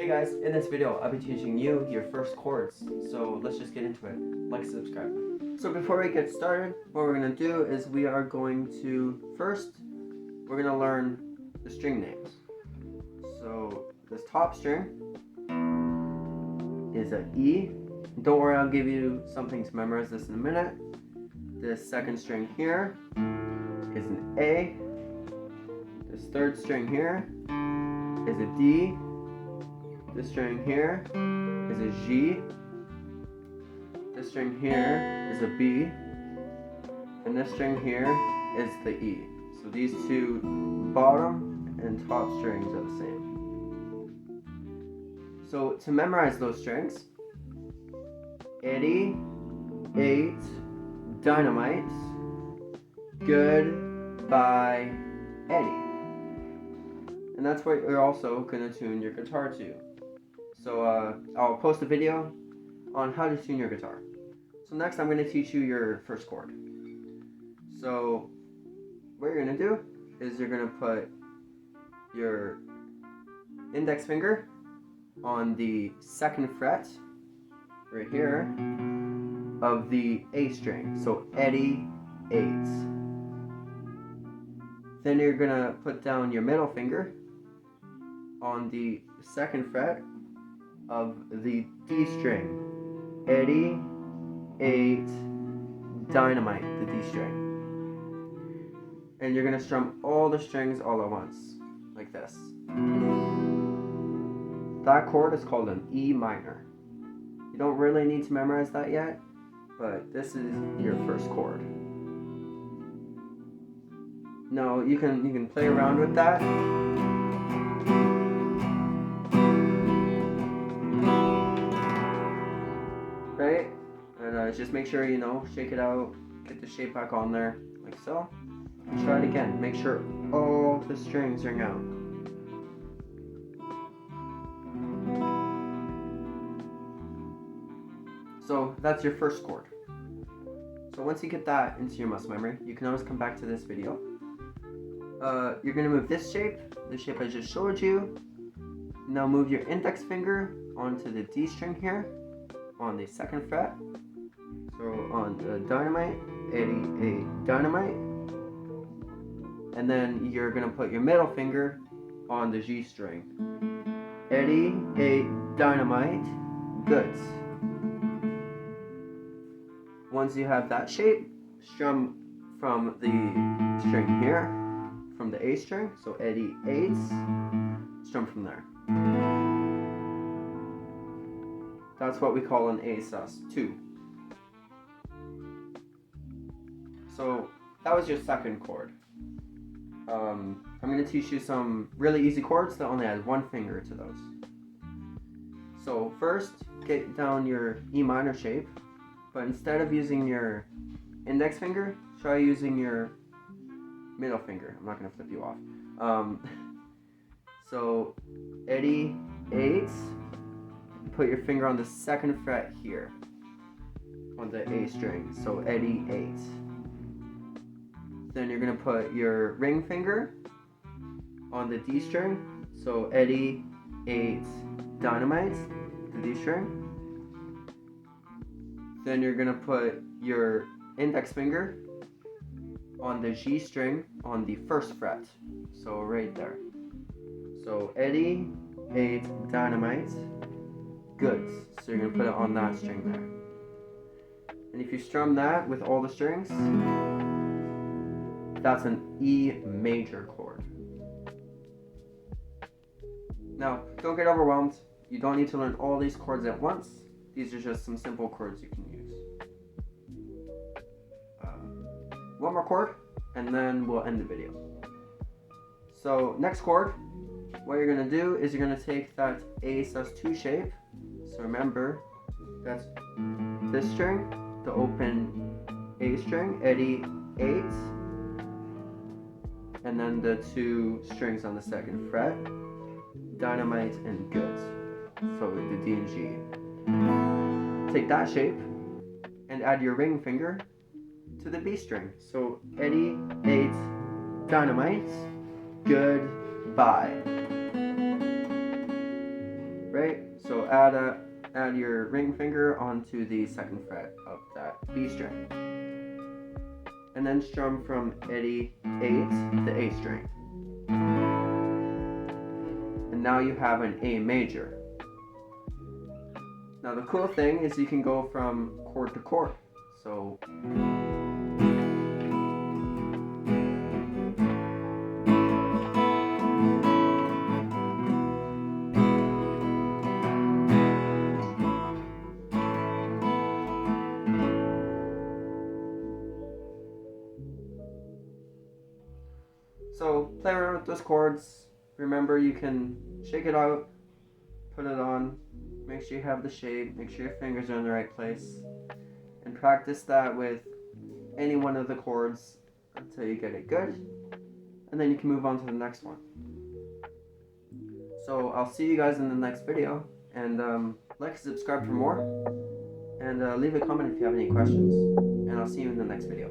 guys, in this video I'll be teaching you your first chords, so let's just get into it. Like, subscribe. So before we get started, what we're going to do is we are going to, first, we're going to learn the string names. So this top string is an E. Don't worry, I'll give you something to memorize this in a minute. This second string here is an A. This third string here is a D. This string here is a G. This string here is a B. And this string here is the E. So these two bottom and top strings are the same. So to memorize those strings, Eddie ate dynamite. Goodbye, Eddie. And that's what you're also going to tune your guitar to. So I'll post a video on how to tune your guitar. So next I'm going to teach you your first chord. So what you're going to do is you're going to put your index finger on the second fret right here of the A string. So Eddie ate. Then you're going to put down your middle finger on the second fret of the D string. Eddie ate dynamite, the D string. And you're gonna strum all the strings all at once, like this. That chord is called an E minor. You don't really need to memorize that yet, but this is your first chord. Now you can play around with that. Right? And just make sure, shake it out, get the shape back on there, like so. And try it again. Make sure all the strings ring out. So that's your first chord. So once you get that into your muscle memory, you can always come back to this video. You're going to move this shape, the shape I just showed you. Now move your index finger onto the D string here, on the second fret. So on the dynamite, Eddie ate dynamite. And then you're going to put your middle finger on the G string. Eddie ate dynamite, goods. Once you have that shape, strum from the string here, from the A string. So Eddie ate, strum from there. That's what we call an A sus2. So that was your second chord. I'm going to teach you some really easy chords that only add one finger to those. So first, get down your E minor shape, but instead of using your index finger, try using your middle finger. I'm not going to flip you off. So Eddie ate. Put your finger on the second fret here on the A string. So Eddie ate. Then you're going to put your ring finger on the D string. So Eddie ate dynamite, the D string. Then you're going to put your index finger on the G string on the first fret. So right there. So Eddie ate dynamite, goods. So you're going to put it on that string there. And if you strum that with all the strings, that's an E major chord. Now, don't get overwhelmed. You don't need to learn all these chords at once. These are just some simple chords you can use. One more chord, and then we'll end the video. So next chord, what you're going to do is you're going to take that A sus2 shape. So remember, that's this string, the open A string, Eddie ate, and then the two strings on the second fret, dynamite and goods. So the D and G. Take that shape and add your ring finger to the B string. So Eddie ate dynamite, goodbye. right? So add your ring finger onto the second fret of that B string, and then strum from A8 to A string. And now you have an A major. Now the cool thing is you can go from chord to chord. So play around with those chords. Remember, you can shake it out, put it on, make sure you have the shape, make sure your fingers are in the right place, and practice that with any one of the chords until you get it good, and then you can move on to the next one. So I'll see you guys in the next video, and like and subscribe for more, and leave a comment if you have any questions, and I'll see you in the next video.